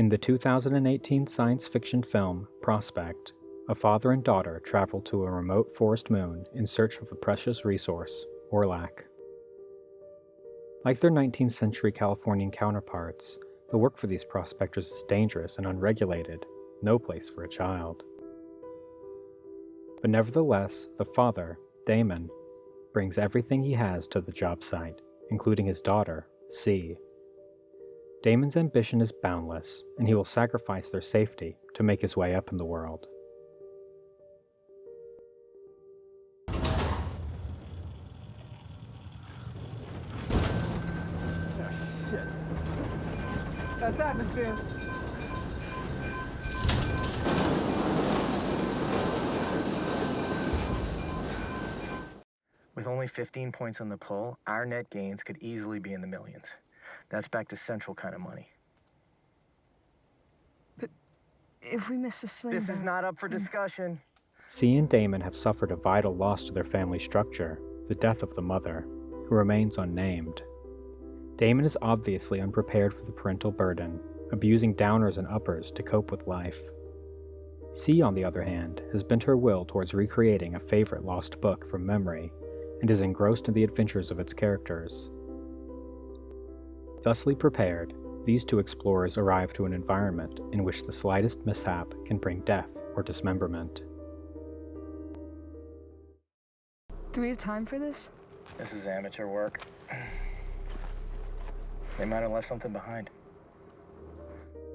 In the 2018 science fiction film Prospect, a father and daughter travel to a remote forest moon in search of a precious resource, Orlac. Like their 19th century Californian counterparts, the work for these prospectors is dangerous and unregulated, no place for a child. But nevertheless, the father, Damon, brings everything he has to the job site, including his daughter, C. Damon's ambition is boundless, and he will sacrifice their safety to make his way up in the world. Oh, shit. That's atmosphere. With only 15 points on the pull, our net gains could easily be in the millions. That's back to Central kind of money. But if we miss the sling... This is not up for discussion. C and Damon have suffered a vital loss to their family structure, the death of the mother, who remains unnamed. Damon is obviously unprepared for the parental burden, abusing downers and uppers to cope with life. C, on the other hand, has bent her will towards recreating a favorite lost book from memory, and is engrossed in the adventures of its characters. Thusly prepared, these two explorers arrive to an environment in which the slightest mishap can bring death or dismemberment. Do we have time for this? This is amateur work. They might have left something behind.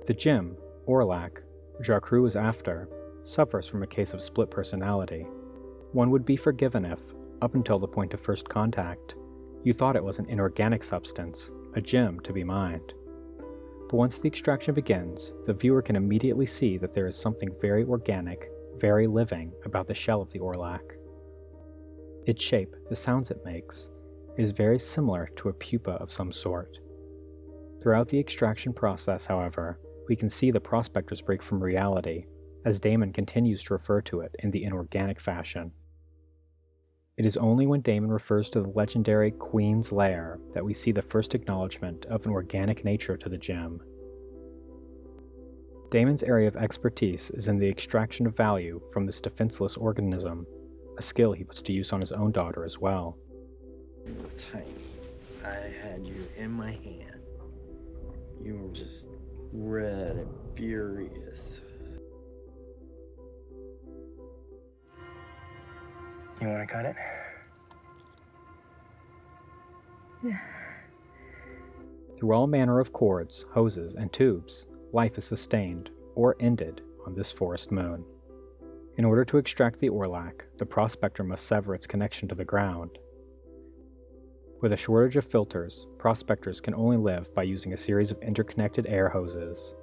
The gym, Orlac, which our crew is after, suffers from a case of split personality. One would be forgiven if, up until the point of first contact, you thought it was an inorganic substance, a gem to be mined. But once the extraction begins, the viewer can immediately see that there is something very organic, very living about the shell of the Orlac. Its shape, the sounds it makes, is very similar to a pupa of some sort. Throughout the extraction process, however, we can see the prospectors break from reality, as Damon continues to refer to it in the inorganic fashion. It is only when Damon refers to the legendary Queen's Lair that we see the first acknowledgement of an organic nature to the gem. Damon's area of expertise is in the extraction of value from this defenseless organism, a skill he puts to use on his own daughter as well. Tiny, I had you in my hand. You were just red and furious. You want to cut it? Yeah. Through all manner of cords, hoses, and tubes, life is sustained, or ended, on this forest moon. In order to extract the Orlac, the prospector must sever its connection to the ground. With a shortage of filters, prospectors can only live by using a series of interconnected air hoses.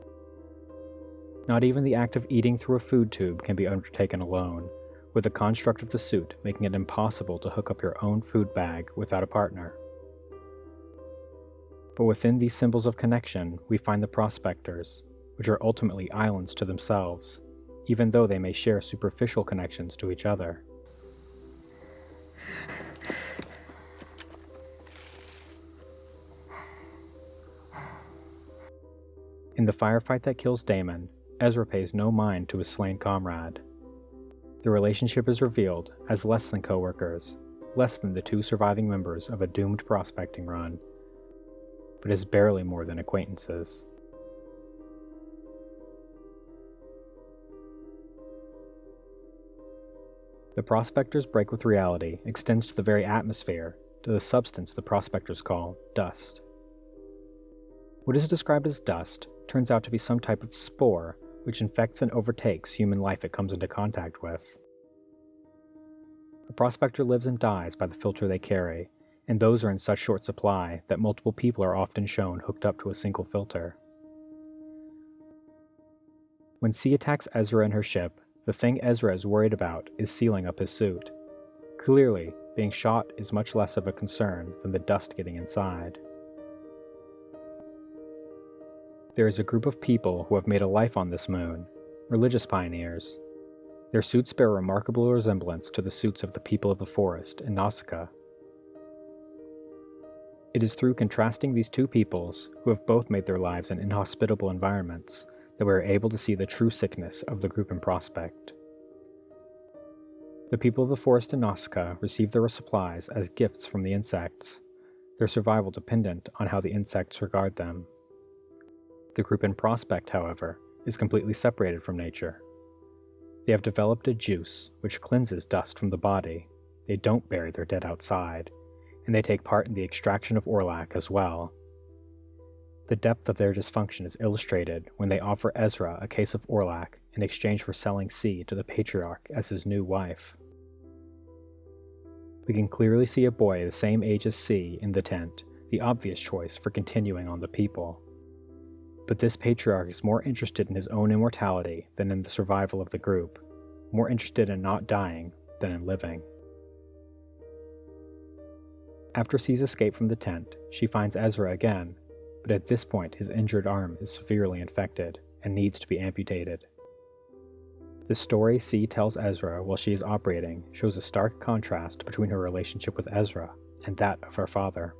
Not even the act of eating through a food tube can be undertaken alone, with the construct of the suit making it impossible to hook up your own food bag without a partner. But within these symbols of connection, we find the prospectors, which are ultimately islands to themselves, even though they may share superficial connections to each other. In the firefight that kills Damon, Ezra pays no mind to his slain comrade. The relationship is revealed as less than co-workers, less than the two surviving members of a doomed prospecting run, but is barely more than acquaintances. The prospectors' break with reality extends to the very atmosphere, to the substance the prospectors call dust. What is described as dust turns out to be some type of spore which infects and overtakes human life it comes into contact with. A prospector lives and dies by the filter they carry, and those are in such short supply that multiple people are often shown hooked up to a single filter. When C attacks Ezra and her ship, the thing Ezra is worried about is sealing up his suit. Clearly, being shot is much less of a concern than the dust getting inside. There is a group of people who have made a life on this moon, religious pioneers. Their suits bear a remarkable resemblance to the suits of the people of the forest in Nausicaa. It is through contrasting these two peoples, who have both made their lives in inhospitable environments, that we are able to see the true sickness of the group in prospect. The people of the forest in Nausicaa receive their supplies as gifts from the insects, their survival dependent on how the insects regard them. The group in prospect, however, is completely separated from nature. They have developed a juice which cleanses dust from the body. They don't bury their dead outside, and they take part in the extraction of Orlac as well. The depth of their dysfunction is illustrated when they offer Ezra a case of Orlac in exchange for selling C to the patriarch as his new wife. We can clearly see a boy the same age as C in the tent, the obvious choice for continuing on the people. But this patriarch is more interested in his own immortality than in the survival of the group, more interested in not dying than in living. After C's escape from the tent, she finds Ezra again, but at this point his injured arm is severely infected and needs to be amputated. The story C tells Ezra while she is operating shows a stark contrast between her relationship with Ezra and that of her father.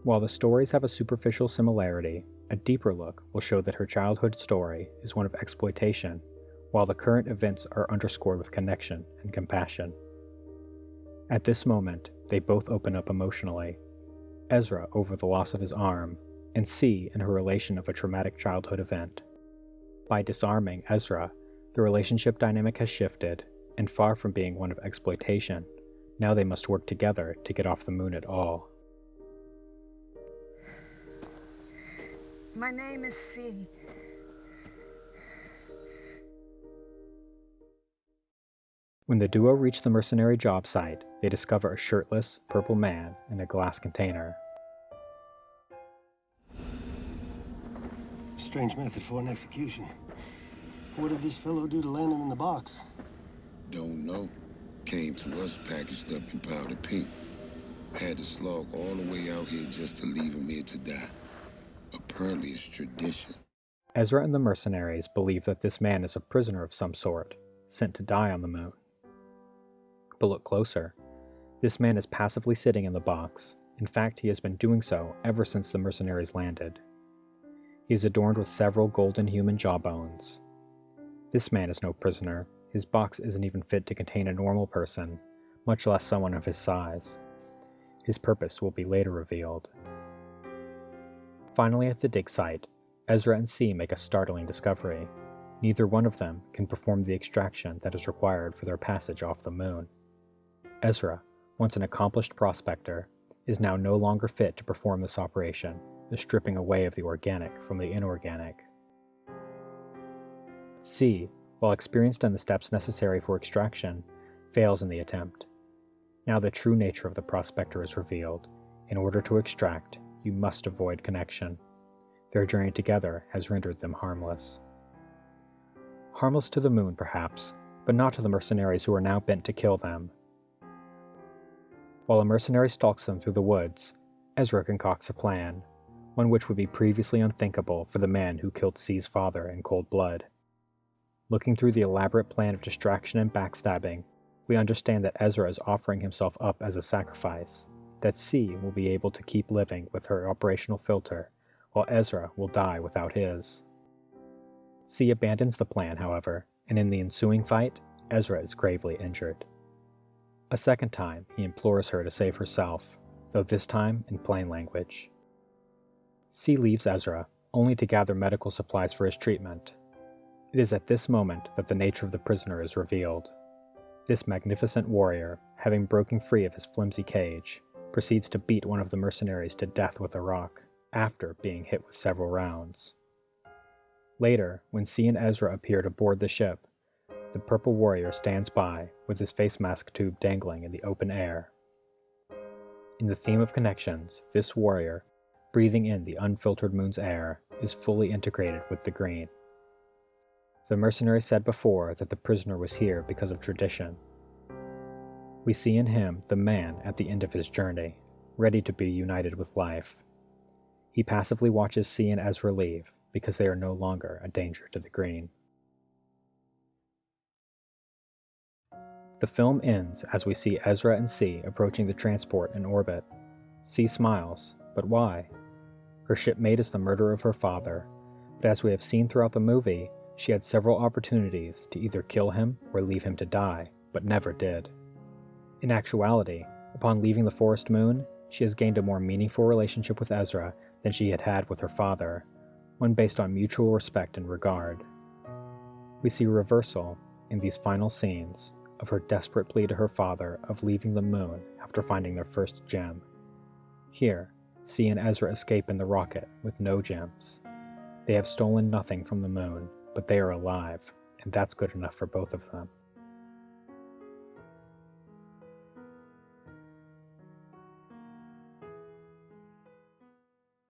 While the stories have a superficial similarity, a deeper look will show that her childhood story is one of exploitation, while the current events are underscored with connection and compassion. At this moment, they both open up emotionally, Ezra over the loss of his arm, and C in her relation of a traumatic childhood event. By disarming Ezra, the relationship dynamic has shifted, and far from being one of exploitation, now they must work together to get off the moon at all. My name is C. When the duo reach the mercenary job site, they discover a shirtless, purple man in a glass container. Strange method for an execution. What did this fellow do to land him in the box? Don't know. Came to us packaged up in powder pink. Had to slog all the way out here just to leave him here to die. Apparently it's tradition. Ezra and the mercenaries believe that this man is a prisoner of some sort, sent to die on the moon. But look closer. This man is passively sitting in the box. In fact, he has been doing so ever since the mercenaries landed. He is adorned with several golden human jawbones. This man is no prisoner. His box isn't even fit to contain a normal person, much less someone of his size. His purpose will be later revealed. Finally, at the dig site, Ezra and C make a startling discovery. Neither one of them can perform the extraction that is required for their passage off the moon. Ezra, once an accomplished prospector, is now no longer fit to perform this operation, the stripping away of the organic from the inorganic. C, while experienced in the steps necessary for extraction, fails in the attempt. Now the true nature of the prospector is revealed. In order to extract, you must avoid connection. Their journey together has rendered them harmless. Harmless to the moon, perhaps, but not to the mercenaries who are now bent to kill them. While a mercenary stalks them through the woods, Ezra concocts a plan, one which would be previously unthinkable for the man who killed C's father in cold blood. Looking through the elaborate plan of distraction and backstabbing, we understand that Ezra is offering himself up as a sacrifice, that C will be able to keep living with her operational filter, while Ezra will die without his. C abandons the plan, however, and in the ensuing fight, Ezra is gravely injured. A second time, he implores her to save herself, though this time in plain language. C leaves Ezra, only to gather medical supplies for his treatment. It is at this moment that the nature of the prisoner is revealed. This magnificent warrior, having broken free of his flimsy cage, proceeds to beat one of the mercenaries to death with a rock, after being hit with several rounds. Later, when C and Ezra appear to board the ship, the purple warrior stands by, with his face mask tube dangling in the open air. In the theme of connections, this warrior, breathing in the unfiltered moon's air, is fully integrated with the green. The mercenary said before that the prisoner was here because of tradition. We see in him the man at the end of his journey, ready to be united with life. He passively watches C and Ezra leave because they are no longer a danger to the green. The film ends as we see Ezra and C approaching the transport in orbit. C smiles, but why? Her shipmate is the murderer of her father, but as we have seen throughout the movie, She had several opportunities to either kill him or leave him to die, but never did. In actuality, upon leaving the Forest Moon, she has gained a more meaningful relationship with Ezra than she had had with her father, one based on mutual respect and regard. We see a reversal in these final scenes of her desperate plea to her father of leaving the moon after finding their first gem. Here, C and Ezra escape in the rocket with no gems. They have stolen nothing from the moon, but they are alive, and that's good enough for both of them.